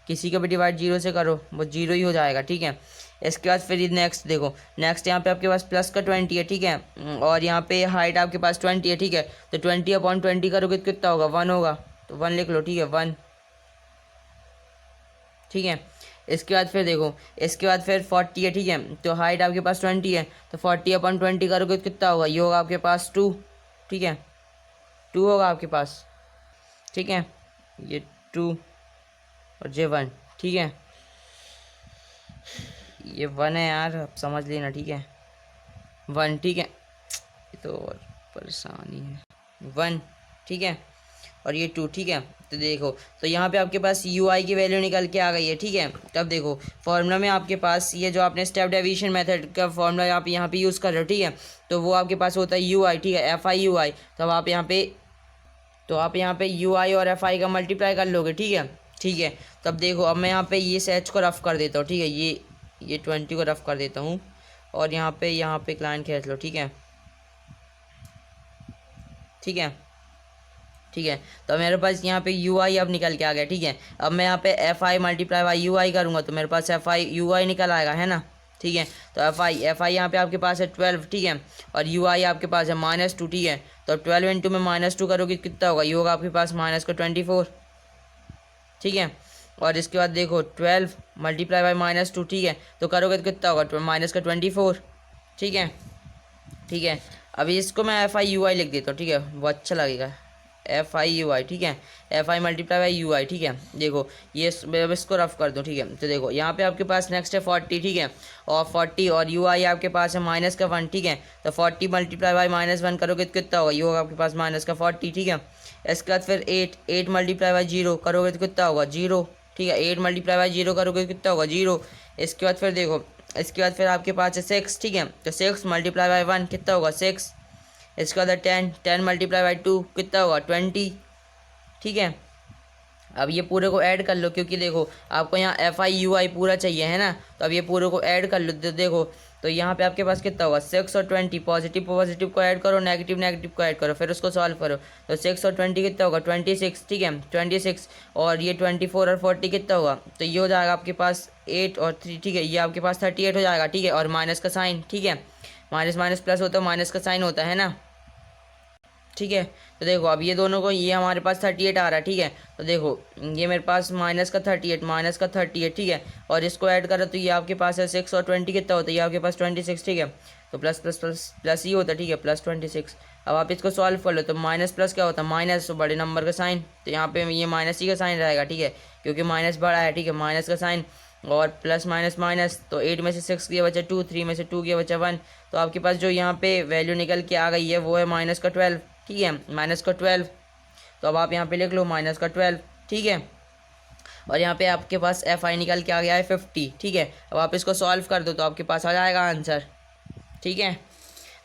किसी का भी डिवाइड 0 से करो वो 0 ही हो जाएगा, ठीक है। इसके बाद फिर नेक्स्ट देखो, नेक्स्ट यहाँ पे आपके पास प्लस का 20 है, ठीक है, और यहाँ पे हाइट आपके पास 20 है, ठीक है। तो 20 अपॉन 20 करोगे तो कितना होगा, 1 होगा, तो 1 लिख लो, ठीक है, 1, ठीक है। इसके बाद फिर देखो, इसके बाद फिर 40 है, ठीक है। तो हाइट आपके पास 20 है, तो 40 अपॉन 20 करोगे तो कितना होगा, ये होगा आपके पास 2, ठीक है, 2 होगा आपके पास, ठीक है, ये 2 और ये 1, ठीक है, ये 1 है यार, अब समझ लेना, ठीक है, 1, ठीक है, ये तो और परेशानी है, 1, ठीक है, और ये 2, ठीक है। तो देखो तो यहाँ पे आपके पास यू आई की वैल्यू निकल के आ गई है, ठीक है। तब देखो फॉर्मूला में आपके पास ये जो आपने स्टेप डेविएशन मेथड का फॉर्मूला आप यहाँ पे यूज़ कर रहे हो, ठीक है, तो वो आपके पास होता है यू आई, ठीक है, एफ आई यू आई। तो आप यहाँ पे यू आई और एफ आई का मल्टीप्लाई कर लोगे, ठीक है, ठीक है। तब देखो अब मैं यहाँ पे ये एच को रफ कर देता हूँ, ठीक है, ये 20 को रफ कर देता हूँ और यहाँ पे एक लाइन खींच लो, ठीक है, ठीक है, ठीक है। तो मेरे पास यहाँ पे यू आई अब निकल के आ गया, ठीक है। अब मैं यहाँ पे F I multiply by U I करूँगा तो मेरे पास एफ आई यू आई निकल आएगा, है ना, ठीक है। तो एफ आई यहाँ पे आपके पास है 12, ठीक है, और यू आई आपके पास है -2, ठीक है। तो 12 इंटू में -2 करोगे कितना होगा, ये होगा आपके पास -24, ठीक है। और इसके बाद देखो 12 मल्टीप्लाई बाई -2, ठीक है। तो करोगे तो कितना होगा, माइनस का 24, ठीक है। ठीक है, अभी इसको मैं FIUI लिख देता हूँ, ठीक है, वो अच्छा लगेगा। FIUI, ठीक है, FI मल्टीप्लाई बाई UI, ठीक है। देखो ये अब इसको रफ कर दो, ठीक है। तो देखो यहाँ पे आपके पास नेक्स्ट है 40, ठीक है, और 40 और UI आपके पास है -1, ठीक है। तो 40 मल्टीप्लाई बाई -1 करोगे तो कितना होगा, ये होगा आपके पास -40, ठीक है। इसके बाद फिर 8 मल्टीप्लाई बाई 0 करोगे तो कितना होगा, 0, ठीक है। 8 मल्टीप्लाई बाई 0 करोगे तो कितना होगा, 0। इसके बाद फिर देखो, इसके बाद फिर आपके पास है 6, ठीक है। तो 6 मल्टीप्लाई बाई 1 कितना होगा, 6। इसके बाद 10 मल्टीप्लाई बाई 2 कितना होगा, 20, ठीक है। अब ये पूरे को ऐड कर लो, क्योंकि देखो आपको यहाँ FIUI पूरा चाहिए है ना, तो अब ये पूरे को ऐड कर लो। तो देखो तो यहाँ पे आपके पास कितना होगा, 6 और 20, पॉजिटिव पॉजिटिव को ऐड करो, नेगेटिव नेगेटिव को ऐड करो, फिर उसको सॉल्व करो। तो 6 और 20 कितना होगा, 26, ठीक है, 26। और ये 24 और 40 कितना होगा, तो ये हो जाएगा आपके पास 8 और 3, ठीक है, ये आपके पास 38 हो जाएगा, ठीक है। और माइनस का साइन, ठीक है, माइनस माइनस प्लस होता है, माइनस का साइन होता है ना, ठीक है। तो देखो अब ये दोनों को, ये हमारे पास 38 आ रहा है, ठीक है। तो देखो ये मेरे पास -38, ठीक है। और इसको ऐड करो तो ये आपके पास है 6 और 20 कितना होता है, ये आपके पास 26, ठीक है। तो प्लस प्लस प्लस प्लस ही होता है, ठीक है, +26। अब आप इसको सॉल्व कर लो तो माइनस प्लस क्या होता है, माइनस, तो बड़े नंबर का साइन, तो यहाँ पे ये माइनस ही का साइन रहेगा, ठीक है, क्योंकि माइनस बड़ा है, ठीक है, माइनस का साइन। और प्लस माइनस माइनस, तो 8 में से 6 गया बचा 2, 3 में से 2 गया बचा 1। तो आपके पास जो यहाँ पे वैल्यू निकल के आ गई है वो है -12, ठीक है, -12। तो अब आप यहाँ पे लिख लो -12, ठीक है। और यहाँ पे आपके पास FI निकल के आ गया है 50, ठीक है। अब आप इसको सॉल्व कर दो तो आपके पास आ जाएगा आंसर, ठीक है।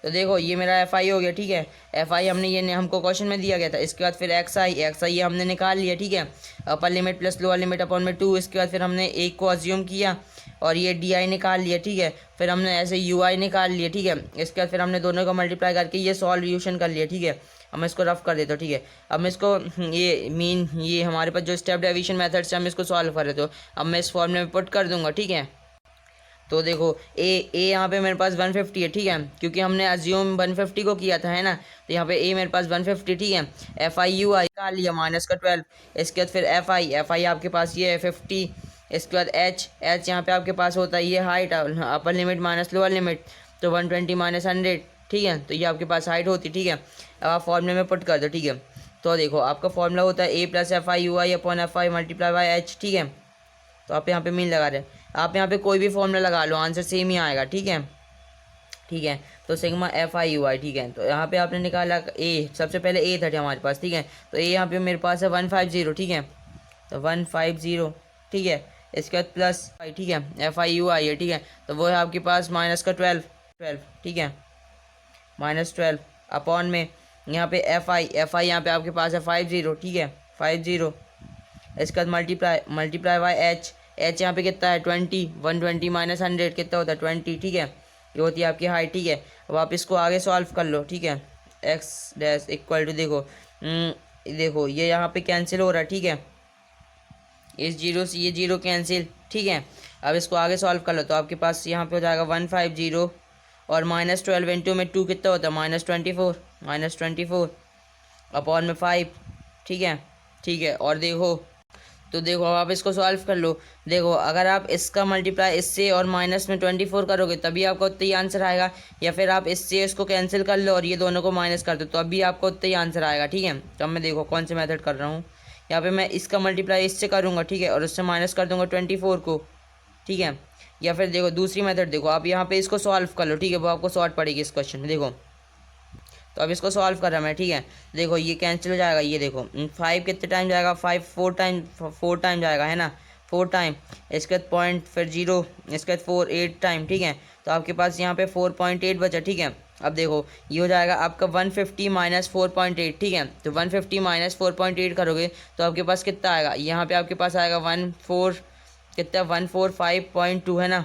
तो देखो ये मेरा FI हो गया, ठीक है। FI हमने ये हमको क्वेश्चन में दिया गया था। इसके बाद फिर XI ये हमने निकाल लिया, ठीक है, upper limit plus lower limit upon में 2। इसके बाद फिर हमने एक को अज्यूम किया और ये DI निकाल लिया, ठीक है। फिर हमने ऐसे UI निकाल लिया, ठीक है। इसके बाद फिर हमने दोनों को मल्टीप्लाई करके ये सॉल्यूशन कर लिया, ठीक है। अब मैं इसको रफ कर देता हूँ, ठीक है। अब मैं इसको ये हमारे पास जो स्टेप डेविएशन मेथड से हम इसको सॉल्व कर रहे थे, अब मैं इस फॉर्मूले में पुट कर दूंगा, ठीक है। तो देखो ए यहाँ पे मेरे पास 150 है, ठीक है, क्योंकि हमने अज्यूम 150 को किया था है ना। तो यहाँ पे ए मेरे पास 150, ठीक है। FIUI निकाल लिया -12। इसके बाद फिर FI आपके पास ये है 50। इसके बाद H यहाँ पे आपके पास होता है ये height, upper limit minus lower limit, तो 120 - 100, ठीक है। तो ये आपके पास हाइट होती, ठीक है। अब आप फॉर्मूले में पुट कर दो, ठीक है। तो देखो आपका फॉर्मूला होता है A + FIUI upon FI multiply by H, ठीक है। तो आप यहाँ पे मीन लगा रहे हैं, आप यहाँ पे कोई भी फॉर्मूला लगा लो, आंसर सेम ही आएगा, ठीक है, ठीक है। तो सिग्मा FIUI, ठीक है। तो यहाँ पे आपने निकाला ए, सबसे पहले ए था हमारे पास, ठीक है। तो ए यहाँ पे मेरे पास है 150, ठीक है, तो 150, ठीक है। इसके बाद प्लस, ठीक है, FIUI है, ठीक है। तो वो है आपके पास -12, ठीक है, -12 अपॉन में यहाँ पे FI यहाँ पे आपके पास है 50, ठीक है, 50। इसके बाद मल्टीप्लाई बाई H यहाँ पे कितना है 20, 120 - 100 कितना होता है 20, ठीक है। ये होती है आपकी हाइट, ठीक है। अब आप इसको आगे सॉल्व कर लो, ठीक है। x' इक्वल टू देखो ये यहाँ पे कैंसिल हो रहा है, ठीक है, इस जीरो से ये जीरो कैंसिल, ठीक है। अब इसको आगे सॉल्व कर लो तो आपके पास यहाँ पे हो जाएगा 150 और -12 इंटू में 2 कितना होता है -24 अपॉन में 5, ठीक है, ठीक है। और देखो तो देखो अब आप इसको सॉल्व कर लो। देखो अगर आप इसका मल्टीप्लाई इससे और माइनस में 24 करोगे तभी आपको उतना ही आंसर आएगा, या फिर आप इससे इसको कैंसिल कर लो और ये दोनों को माइनस कर दो तो अभी आपको उतना ही आंसर आएगा, ठीक है। तो अब मैं देखो कौन से मेथड कर रहा हूँ, यहाँ पे मैं इसका मल्टीप्लाई इससे करूँगा, ठीक है, और उससे माइनस कर दूँगा 24 को, ठीक है। या फिर देखो दूसरी मेथड, देखो आप यहाँ पे इसको सॉल्व कर लो, ठीक है, वो आपको शॉर्ट पड़ेगी इस क्वेश्चन में। देखो तो अब इसको सॉल्व कर रहा मैं, ठीक है। देखो ये कैंसिल हो जाएगा, ये देखो 5 कितने टाइम जाएगा, 5 4 टाइम जाएगा है ना, 4 टाइम। इसके बाद पॉइंट फिर 0, इसके बाद 4 8 टाइम, ठीक है। तो आपके पास यहाँ पे 4.8 बचा, ठीक है। अब देखो ये हो जाएगा आपका 150 - 4.8, ठीक है। तो 150 - 4.8 करोगे तो आपके पास कितना आएगा, यहाँ पे आपके पास आएगा 145.2 है ना।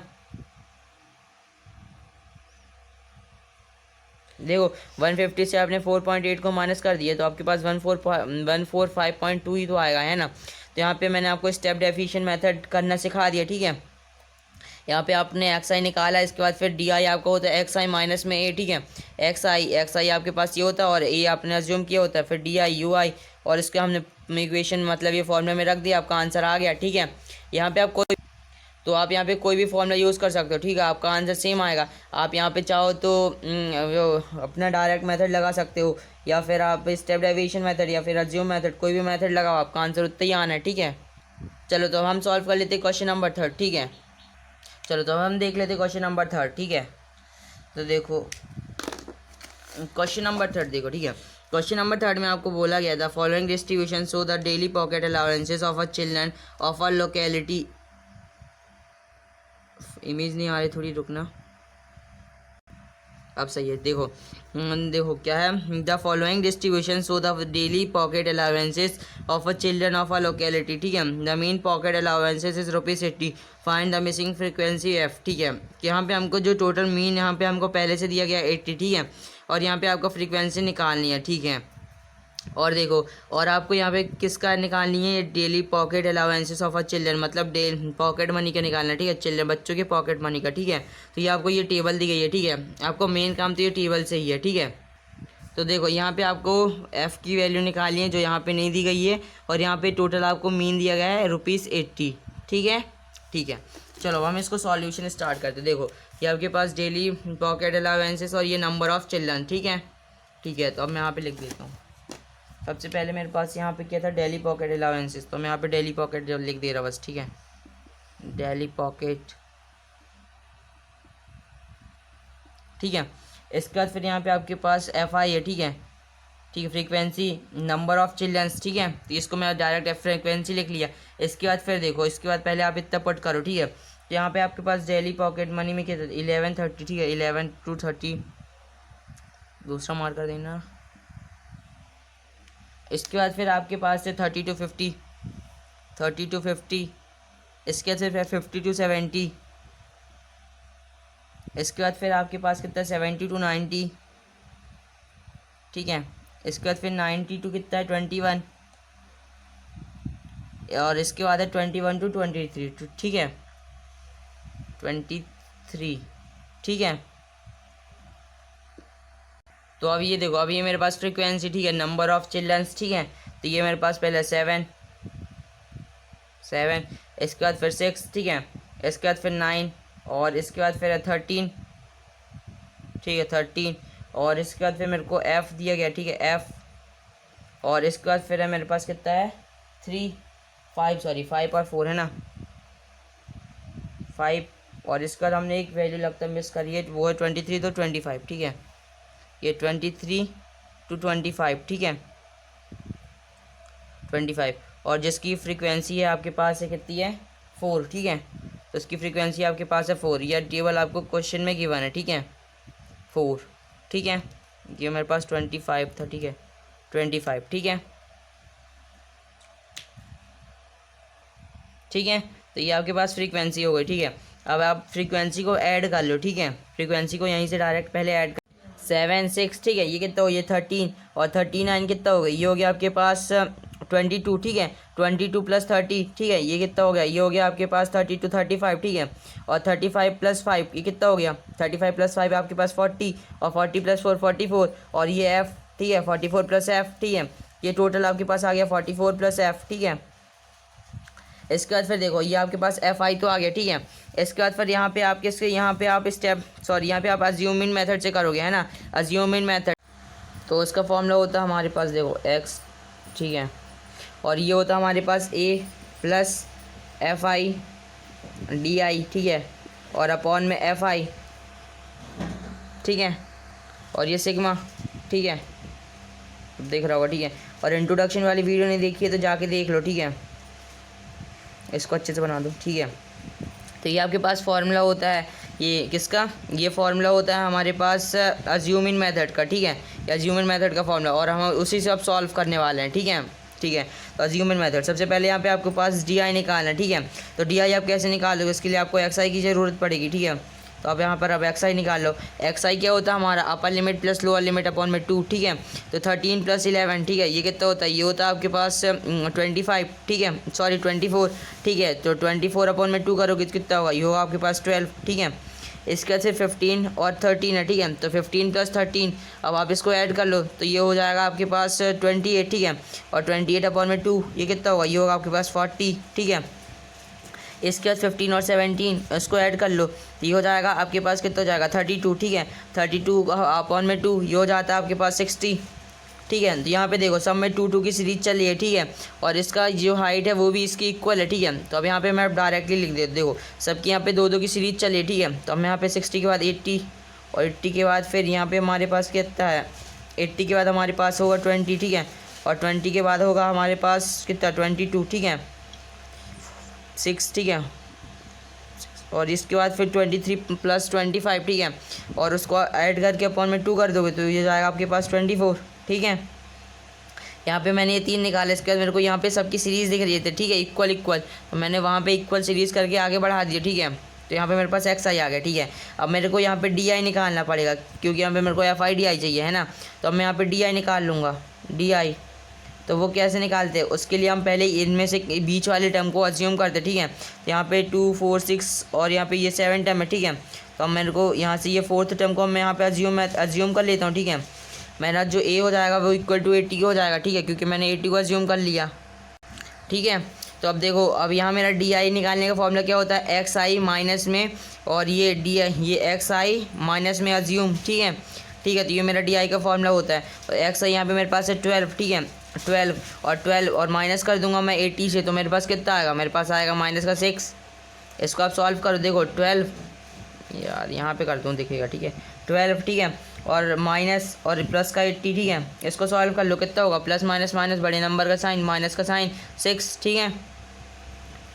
देखो 150 से आपने 4.8 को माइनस कर दिया तो आपके पास 145.2 ही तो आएगा है ना। तो यहाँ पे मैंने आपको स्टेप डेफिशिएंट मेथड करना सिखा दिया, ठीक है। यहाँ पे आपने एक्स आई निकाला, इसके बाद फिर डी आई आपका होता है एक्स आई माइनस में ए, ठीक है। एक्स आई आपके पास ये होता है और ए आपने अज्यूम किया होता है, फिर डी आई यू आई, और इसके हमने इक्वेशन मतलब ये फॉर्मूला में रख दिया, आपका आंसर आ गया, ठीक है। यहाँ पे आप आप यहाँ पे कोई भी फॉर्मूला यूज़ कर सकते हो, ठीक है, आपका आंसर सेम आएगा। आप यहाँ पे चाहो तो वो अपना डायरेक्ट मेथड लगा सकते हो, या फिर आप स्टेप डेविएशन मेथड या फिर अज्यूम मेथड, कोई भी मेथड लगाओ, आपका आंसर उतना ही आना है, ठीक है। चलो तो हम सॉल्व कर लेते हैं क्वेश्चन नंबर 3, ठीक है। चलो तो हम देख लेते हैं क्वेश्चन नंबर 3, ठीक है। तो देखो क्वेश्चन नंबर 3 देखो, ठीक है। क्वेश्चन नंबर 3 में आपको बोला गया था following distribution so the daily pocket allowances of a children of a locality. Image नहीं आ रही, थोड़ी रुकना, अब सही है। देखो देखो क्या है, the following distribution so the daily pocket allowances of a children of a locality, ठीक है। The mean pocket allowances is ₹80, find the missing frequency F, ठीक है। यहाँ पे हमको जो टोटल मीन यहाँ पे हमको पहले से दिया गया 80, ठीक है, और यहाँ पे आपको फ्रीक्वेंसी निकालनी है, ठीक है। और देखो, और आपको यहाँ पे किसका निकालनी है, ये daily pocket allowances of a children, मतलब पॉकेट मनी का निकालना है, ठीक है, चिल्ड्रन बच्चों के पॉकेट मनी का, ठीक है। तो ये आपको ये टेबल दी गई है, ठीक है, आपको मेन काम तो ये टेबल से ही है, ठीक है। तो देखो यहाँ पे आपको एफ़ की वैल्यू निकालनी है जो यहाँ पे नहीं दी गई है, और यहाँ पे टोटल आपको मीन दिया गया है ₹80, ठीक है, ठीक है। चलो हम इसको सॉल्यूशन स्टार्ट करते हैं। देखो ये आपके पास डेली पॉकेट अलाउंसेस और ये नंबर ऑफ़ चिल्ड्रन, ठीक है, ठीक है। तो अब मैं यहाँ पे लिख देता हूँ। सबसे पहले मेरे पास यहाँ पे क्या था, डेली पॉकेट अलाउंसेस, तो मैं यहाँ पे डेली पॉकेट जो लिख दे रहा बस, ठीक है, डेली पॉकेट, ठीक है। इसके बाद फिर यहाँ पे आपके पास एफ आई है, ठीक है, ठीक है, फ्रीक्वेंसी नंबर ऑफ चिल्ड्रंस, ठीक है, तो इसको मैं डायरेक्ट फ्रीक्वेंसी लिख लिया। इसके बाद फिर देखो, इसके बाद पहले आप इतना पुट करो, ठीक है। तो यहाँ पे आपके पास डेली पॉकेट मनी में क्या था, 1130, ठीक है, 11 to 30, दूसरा मार्क कर देना। इसके बाद फिर आपके पास है 30 to 50, 30 to 50, इसके बाद फिर 50 to 70, इसके बाद फिर आपके पास कितना 70 to 90, ठीक है। इसके बाद फिर 90 to कितना है 21, और इसके बाद है 21 to 23, ठीक है, 23, ठीक है। तो अब ये देखो, अभी ये मेरे पास फ्रीक्वेंसी, ठीक है, नंबर ऑफ चिल्ड्रंस, ठीक है, तो ये मेरे पास पहले 7, इसके बाद फिर 6, ठीक है, इसके बाद फिर 9, और इसके बाद फिर 13, ठीक है, 13, और इसके बाद फिर मेरे को एफ़ दिया गया, ठीक है, एफ़, और इसके बाद फिर है मेरे पास कितना है 5 और 4 है ना, 5, और इसके बाद हमने एक वैल्यू लगता है मिस करी है, वो है 23 तो 25, ठीक है, ये 23 to 25, ठीक है, 25, और जिसकी फ्रीक्वेंसी है आपके पास है कितनी है 4, ठीक है, तो इसकी फ्रीक्वेंसी आपके पास है 4, यह टेबल आपको क्वेश्चन में गिवन है, ठीक है, 4, ठीक है। ये मेरे पास 25 था, ठीक है, 25, ठीक है, ठीक है। तो ये आपके पास फ्रीक्वेंसी हो गई, ठीक है। अब आप फ्रीक्वेंसी को ऐड कर लो, ठीक है, फ्रीक्वेंसी को यहीं से डायरेक्ट पहले ऐड कर 7 6, ठीक है, ये कितना हो, ये 13, और 39 कितना हो गया, ये हो गया आपके पास 22, ठीक है, 22 + 30, ठीक है, ये कितना हो गया, ये हो गया आपके पास 30 to 35, ठीक है, और 35 + 5 ये कितना हो गया, 35 + 5 आपके पास 40, और 40 + 4 44, और ये एफ़, ठीक है, 44 + एफ़, ठीक है, ये टोटल आपके पास आ गया 44 + एफ़, ठीक है। इसके बाद फिर देखो, ये आपके पास एफ आई तो आ गया, ठीक है। इसके बाद फिर यहाँ पे आप किसके, यहाँ पे आप यहाँ पे आप अज्यूमिंग मेथड से करोगे, है ना, अज्यूमिंग मेथड, तो इसका फॉर्मूला होता है हमारे पास देखो एक्स, ठीक है, और ये होता है हमारे पास A plus F I D I, ठीक है, और अपॉन में एफ आई, ठीक है, और ये सिग्मा, ठीक है, देख रहा होगा, ठीक है। और इंट्रोडक्शन वाली वीडियो नहीं देखी है तो जाके देख लो, ठीक है, इसको अच्छे से बना दो, ठीक है। तो ये आपके पास फार्मूला होता है, ये किसका, ये फार्मूला होता है हमारे पास अज्यूमिंग मेथड का, ठीक है, ये अज्यूमिंग मेथड का फार्मूला, और हम उसी से अब सॉल्व करने वाले हैं, ठीक है, ठीक है। तो अज्यूमिंग मेथड, सबसे पहले यहाँ पे आपके पास डी आई निकालना है, ठीक है। तो डी आई आप कैसे निकालोगे, इसके लिए आपको एक्स आई की ज़रूरत पड़ेगी, ठीक है। तो अब यहाँ पर अब एक्स आई निकाल लो। एक्स आई क्या होता है हमारा upper limit plus lower limit upon में 2, ठीक है। तो 13 + 11, ठीक है, ये कितना होता है, ये होता है आपके पास 25, ठीक है, सॉरी 24, ठीक है। तो 24 अपॉन में 2 करोगे तो कितना होगा, ये होगा आपके पास 12, ठीक है। इसके बाद से 15 और 13 है, ठीक है। तो 15 + 13, अब आप इसको ऐड कर लो तो ये हो जाएगा आपके पास 28, ठीक है। और 28 अपॉन में 2 ये कितना होगा, ये होगा आपके पास 40, ठीक है। इसके बाद 15 और 17 इसको ऐड कर लो तो ये हो जाएगा आपके पास कितना हो जाएगा 32, ठीक है। 32 अपॉन में 2 ये हो जाता है आपके पास 60, ठीक है। तो यहाँ पे देखो सब में 2 2 की सीरीज चली है, ठीक है। और इसका जो हाइट है वो भी इसकी इक्वल है, ठीक है। तो अब यहाँ पे मैं डायरेक्टली लिख देता, देखो सबकी यहाँ पे 2 2 की सीरीज चली है, ठीक है। तो हम यहाँ पे 60 के बाद 80 और 80 के बाद फिर यहाँ पे हमारे पास कितना है, 80 के बाद हमारे पास होगा 20, ठीक है। और 20 के बाद होगा हमारे पास कितना 22, ठीक है, 6, ठीक है। और इसके बाद फिर 23 + 25, ठीक है। और उसको ऐड करके अपॉन में 2 कर दोगे तो ये जाएगा आपके पास 24, ठीक है। यहाँ पे मैंने ये 3 निकाले। इसके बाद मेरे को यहाँ पे सबकी सीरीज़ दिख रही थी, ठीक है, इक्वल इक्वल, तो मैंने वहाँ पे इक्वल सीरीज़ करके आगे बढ़ा दिया, ठीक है। तो यहाँ पे मेरे पास एक्स आई आ गया, ठीक है। अब मेरे को यहाँ पे डी आई निकालना पड़ेगा क्योंकि यहाँ पे मेरे को एफ आई डी आई चाहिए, है ना। तो अब मैं यहाँ पे डी आई निकाल लूँगा, डी आई। तो वो कैसे निकालते हैं, उसके लिए हम पहले इनमें से बीच वाले टर्म को अज्यूम करते, ठीक है। तो यहाँ पे 2 4 6 और यहाँ पे ये 7 टर्म है, ठीक है। तो अब मेरे को यहाँ से ये 4th टर्म को मैं यहाँ पे अज्यूम कर लेता हूँ, ठीक है। मेरा जो ए हो जाएगा वो इक्वल टू 80 हो जाएगा, ठीक है, क्योंकि मैंने 80 को अज्यूम कर लिया, ठीक है। तो अब देखो अब यहाँ मेरा डी आई निकालने का फॉर्मूला क्या होता है, एक्स आई माइनस में और ये डी आई, ये एक्स आई माइनस में अज्यूम, ठीक है, ठीक है। तो ये मेरा डी आई का फॉर्मूला होता है। तो एक्स आई यहाँ पे मेरे पास है 12, ठीक है, 12 और माइनस कर दूंगा मैं 80 से, तो मेरे पास कितना आएगा, मेरे पास आएगा माइनस का 6। इसको आप सॉल्व करो, देखो 12, यार यहाँ पे करता हूँ दिखेगा, ठीक है, 12, ठीक है, और माइनस और प्लस का 80, ठीक है। इसको सॉल्व कर लो कितना होगा, प्लस माइनस माइनस बड़े नंबर का साइन माइनस का साइन 6, ठीक है।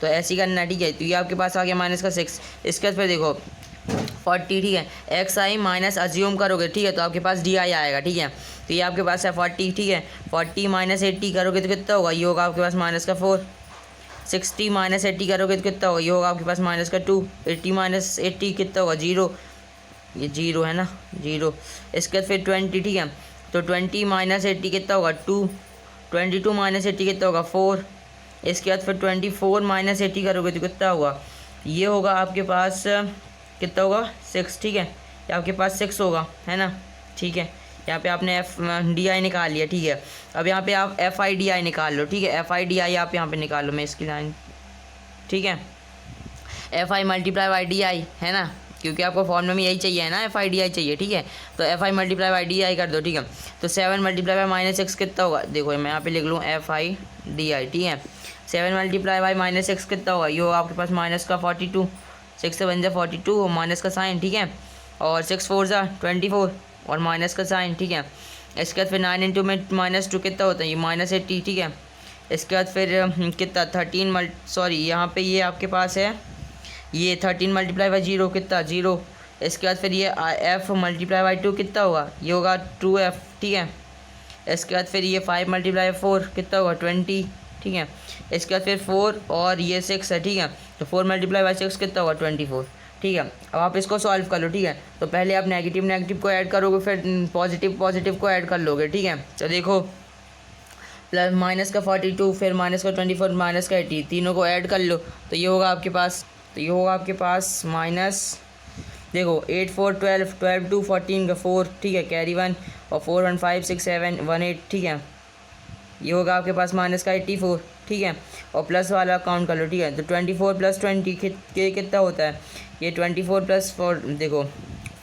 तो ऐसे ही करना है, ठीक है। तो ये आपके पास आ गया माइनस का 6। इसके बाद फिर देखो 40, ठीक है, एक्स आई माइनस अज्यूम करोगे, ठीक है, तो आपके पास डी आई आएगा, ठीक है। तो ये आपके पास है 40, ठीक है। 40 माइनस 80 करोगे तो कितना होगा, ये होगा आपके पास माइनस का 4। 60 माइनस 80 करोगे तो कितना होगा, ये होगा आपके पास माइनस का 2। 80 माइनस 80 कितना होगा, 0, ये 0 है ना, 0। इसके बाद फिर 20, ठीक है। तो 20 माइनस 80 कितना होगा 2। 22 माइनस 80 कितना होगा 4। इसके बाद फिर 24 माइनस 80 करोगे तो कितना होगा, ये होगा आपके पास कितना होगा 6, ठीक है। ये आपके पास 6 होगा, है ना, ठीक है। यहाँ पे आपने एफ डी आई निकाल लिया, ठीक है। अब यहाँ पे आप एफ आई डी आई निकाल लो, ठीक है। एफ आई डी आई आप यहाँ पे निकाल लो, मैं इसकी लाइन, ठीक है। F I multiply by D I, है ना, क्योंकि आपको फॉर्मूला में यही चाहिए, है ना, एफ आई डी आई चाहिए, ठीक है। तो F I multiply by D I कर दो, ठीक है। तो 7 मल्टीप्लाई बाई माइनस 6 कितना होगा, देखो मैं यहाँ पे लिख लूँ एफ आई डी आई, ठीक है। 7 मल्टीप्लाई बाई माइनस 6 कितना होगा, ये होगा आपके पास माइनस का 42। 6 से बन जाए 42 और माइनस का साइन, ठीक है। और 6 4 जा 24 और माइनस का साइन, ठीक है। इसके बाद फिर 9 इंटू में -2 कितना होता है, ये -80, ठीक है। इसके बाद फिर कितना 13 सॉरी यहाँ पे ये आपके पास है ये 13 मल्टीप्लाई बाई 0 कितना 0। इसके बाद फिर ये f मल्टीप्लाई बाई 2 कितना होगा, ये होगा 2f, ठीक है। इसके बाद फिर ये 5 मल्टीप्लाई 4 कितना होगा 20, ठीक है। इसके बाद फिर 4 और ये 6 है, ठीक है। तो 4 मल्टीप्लाई बाई 6 कितना होगा 24, ठीक है। अब आप इसको सॉल्व कर लो, ठीक है। तो पहले आप नेगेटिव नेगेटिव को ऐड करोगे, फिर पॉजिटिव पॉजिटिव को ऐड कर लोगे, ठीक है। तो देखो प्लस माइनस का 42 फिर माइनस का 24 माइनस का 80 तीनों को ऐड कर लो तो ये होगा आपके पास, तो ये होगा आपके पास माइनस, देखो 8 4 12 12 2 14 का 4, ठीक है, कैरी 1 और 4 1 5 6 7 1 8, ठीक है। ये होगा आपके पास माइनस का 84, ठीक है। और प्लस वाला काउंट कर लो, ठीक है। तो 24 + 20 कितना होता है, ये 24 + 4 देखो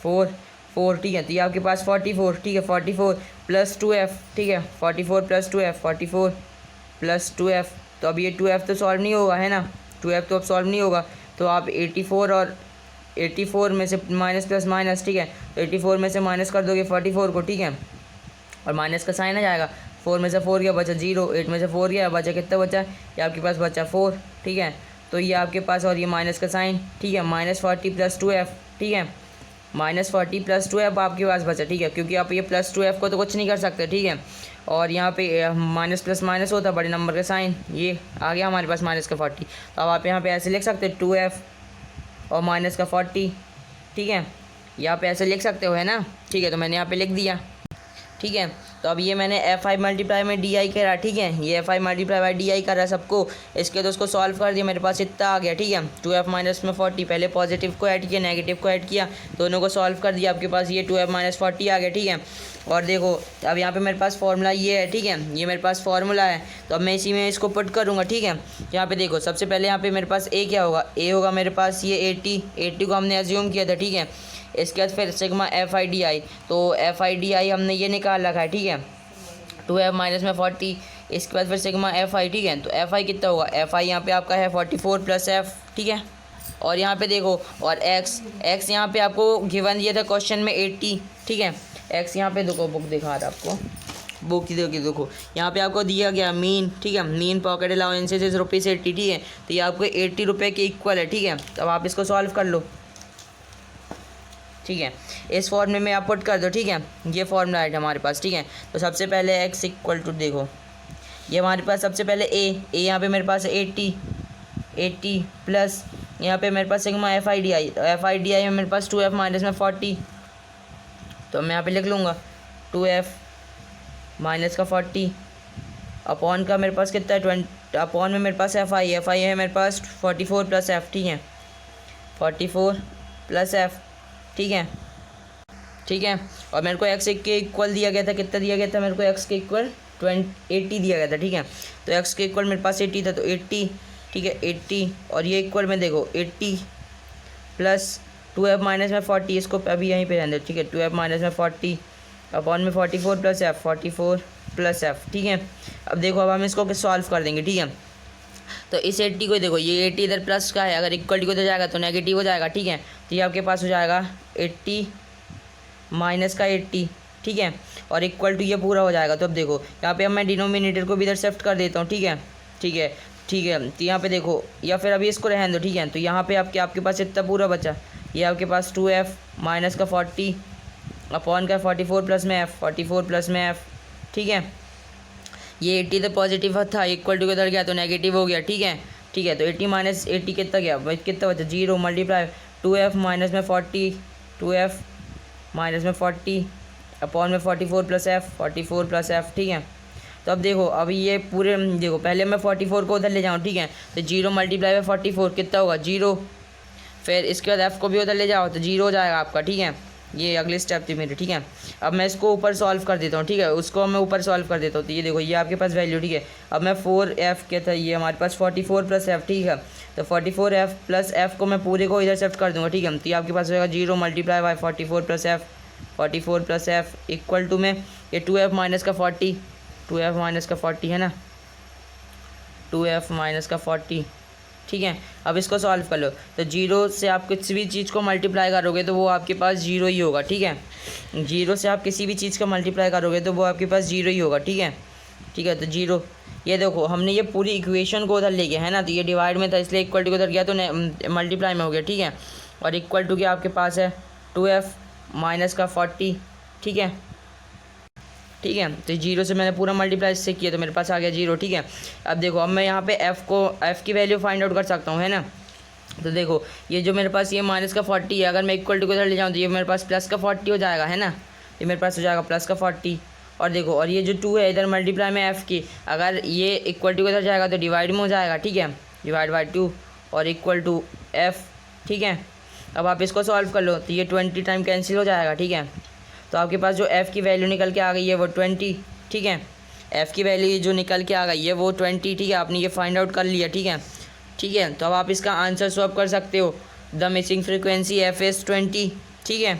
4 ठीक है। तो ये आपके पास 44, ठीक है। 44 + 2f, ठीक है। 44 + 2f 44 + 2f। तो अब ये 2f तो सॉल्व नहीं होगा, है ना, 2f तो अब सॉल्व नहीं होगा। तो आप 84 और 84 में से माइनस प्लस माइनस, ठीक है। तो 84 में से माइनस कर दोगे 44 को, ठीक है, और माइनस का साइन आ जाएगा। 4 में से 4 गया बचा 0, 8 में से 4 गया बचा कितना बचा, ये आपके पास बचा 4, ठीक है। तो ये आपके पास और ये माइनस का साइन, ठीक है, -40 + 2f, ठीक है, -40 + 2f आपके पास बचा, ठीक है, क्योंकि आप ये + 2f को तो कुछ नहीं कर सकते, ठीक है। और यहाँ पे माइनस प्लस माइनस होता है बड़े नंबर का साइन, ये आ गया हमारे पास -40। तो अब आप यहाँ पे ऐसे लिख सकते हैं 2f और -40, ठीक है, यहाँ पे ऐसे लिख सकते हो, है ना। ठीक है, तो मैंने यहाँ पे लिख दिया। ठीक है, तो अब ये मैंने एफ आई मल्टीप्लाई में डी आई करा। ठीक है, ये F I multiply by D I कर रहा है सबको। इसके तो उसको सॉल्व कर दिया, मेरे पास इतना आ गया। ठीक है, 2f माइनस में 40, पहले पॉजिटिव को ऐड किया, नेगेटिव को ऐड किया, दोनों को सॉल्व कर दिया, आपके पास ये 2f माइनस 40 आ गया। ठीक है, और देखो अब यहाँ पे मेरे पास फार्मूला ये है। ठीक है, ये मेरे पास फार्मूला है, तो अब मैं इसी में इसको पुट करूँगा। ठीक है, यहाँ पे देखो सबसे पहले यहाँ पे मेरे पास ए क्या होगा, ए होगा मेरे पास ये 80 को हमने एज्यूम किया था। ठीक है, इसके बाद फिर sigma F I D I, तो एफ आई डी आई हमने ये निकाल रखा है। ठीक है, 2f माइनस में 40, इसके बाद फिर सिग्मा एफ आई। ठीक है, तो एफ आई कितना होगा, एफ आई यहाँ पे आपका है 44 प्लस एफ। ठीक है, और यहाँ पे देखो, और एक्स यहाँ पे आपको गिवन दिया था क्वेश्चन में 80। ठीक है, एक्स यहाँ पे देखो, बुक दिखा रहा है आपको, बुक की देखो यहाँ पे आपको दिया गया मीन। ठीक है, मीन पॉकेट अलाउंसेस इज ₹80। ठीक है, तो ये आपको 80 रुपये के इक्वल है। ठीक है, तो अब आप इसको सॉल्व कर लो। ठीक है, इस फॉर्मूले में आप पुट कर दो। ठीक है, ये फॉर्मूला है हमारे पास। ठीक है, तो सबसे पहले x इक्वल टू, देखो ये हमारे पास सबसे पहले ए यहाँ पे मेरे पास 80 प्लस यहाँ पे मेरे पास sigma F I D I, तो एफ आई डी आई में मेरे पास 2f माइनस में 40, तो मैं यहाँ पे लिख लूँगा 2f माइनस का 40 अपॉन का मेरे पास कितना है 20, अपॉन में मेरे पास एफ आई है मेरे पास 44 प्लस एफ। ठीक है, 44 प्लस एफ। ठीक है, और मेरे को x के इक्वल दिया गया था, कितना दिया गया था मेरे को, x के इक्वल 80 दिया गया था। ठीक है, तो x के इक्वल मेरे पास 80 था, तो 80। ठीक है, 80 और ये इक्वल में देखो 80 प्लस 2f माइनस में 40, इसको अभी यहीं पे रहने दो। ठीक है, 2f माइनस में 40 अपॉन में 44 प्लस एफ, 44 प्लस एफ। ठीक है, अब देखो अब हम इसको सॉल्व कर देंगे। ठीक है, तो इस 80 को देखो, ये 80 इधर प्लस का है, अगर इक्वल को इधर जाएगा तो नेगेटिव हो जाएगा। ठीक है, तो ये आपके पास हो जाएगा 80 माइनस का 80। ठीक है, और इक्वल टू ये पूरा हो जाएगा। तो अब देखो यहाँ पे अब मैं डिनोमिनेटर को भी इधर शिफ्ट कर देता हूँ। ठीक है, तो यहाँ पे देखो, या फिर अभी इसको रहने दो। ठीक है, तो यहाँ पे आपके पास इतना पूरा बचा, ये आपके पास 2f माइनस का 40 अपॉन का 44 प्लस में एफ, 44 प्लस में एफ। ठीक है, ये 80 तो पॉजिटिव था, इक्वल टू के उधर गया तो नेगेटिव हो गया। ठीक है, तो 80 माइनस 80 कितना गया, कितना बचा, 0 मल्टीप्लाई 2f माइनस में 40, 2f माइनस में 40 अपॉन में 44 प्लस एफ, 44 प्लस एफ। ठीक है, तो अब देखो अभी ये पूरे देखो, पहले मैं 44 को उधर ले जाऊँ। ठीक है, तो 0 मल्टीप्लाई में 44 कितना होगा, 0। फिर इसके बाद एफ़ को भी उधर ले जाओ तो 0 हो जाएगा आपका। ठीक है, ये अगली स्टेप थी मेरी। ठीक है, अब मैं इसको ऊपर सॉल्व कर देता हूँ। ठीक है, उसको मैं ऊपर सॉल्व कर देता हूँ, तो ये देखो ये आपके पास वैल्यू। ठीक है, अब मैं 4f क्या था, ये हमारे पास 44 प्लस एफ। ठीक है, तो 44f प्लस एफ को मैं पूरे को इधर शिफ्ट कर दूँगा। ठीक है, तो ये आपके पास हो जाएगा 0 multiply by 44 plus f, 44 plus f equal to में ये 2f माइनस का 40, 2f माइनस का 40 है ना, 2f माइनस का 40। ठीक है, अब इसको सॉल्व कर लो, तो 0 से आप किसी भी चीज़ को मल्टीप्लाई करोगे तो वो आपके पास 0 ही होगा। ठीक है, 0 से आप किसी भी चीज़ को मल्टीप्लाई करोगे तो वो आपके पास 0 ही होगा। ठीक है, तो 0, ये देखो हमने ये पूरी इक्वेशन को उधर ले गया है ना, तो ये डिवाइड में था इसलिए इक्वल टू उधर गया तो मल्टीप्लाई में हो गया। ठीक है, और इक्वल टू क्या आपके पास है 2f माइनस का 40। ठीक है, तो 0 से मैंने पूरा मल्टीप्लाई इससे किया तो मेरे पास आ गया 0। ठीक है, अब देखो अब मैं यहाँ पे f की वैल्यू फाइंड आउट कर सकता हूँ, है ना। तो देखो ये जो मेरे पास ये माइनस का 40 है, अगर मैं इक्वल टू को इधर ले जाऊँ तो ये मेरे पास प्लस का 40 हो जाएगा, है ना, ये मेरे पास हो जाएगा प्लस का 40। और देखो और ये जो 2 है इधर मल्टीप्लाई में f की, अगर ये इक्वल टू को इधर जाएगा तो डिवाइड में हो जाएगा। ठीक है, डिवाइड बाई 2 और इक्वल टू f। ठीक है, अब आप इसको सॉल्व कर लो तो ये 20 टाइम कैंसिल हो जाएगा। ठीक है, तो आपके पास जो f की वैल्यू निकल के आ गई है वो 20। ठीक है, f की वैल्यू जो निकल के आ गई है वो 20। ठीक है, आपने ये फाइंड आउट कर लिया। ठीक है, तो अब आप इसका आंसर स्वैप कर सकते हो, the missing frequency f is 20। ठीक है,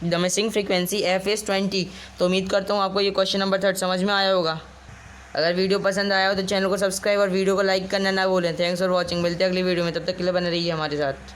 the missing frequency f is 20। तो उम्मीद करता हूँ आपको ये क्वेश्चन नंबर 3 समझ में आया होगा। अगर वीडियो पसंद आया हो तो चैनल को सब्सक्राइब और वीडियो को लाइक करना ना भूलें। थैंक्स फॉर वॉचिंग, मिलते हैं अगली वीडियो में, तब तक के लिए बने रहिए हमारे साथ।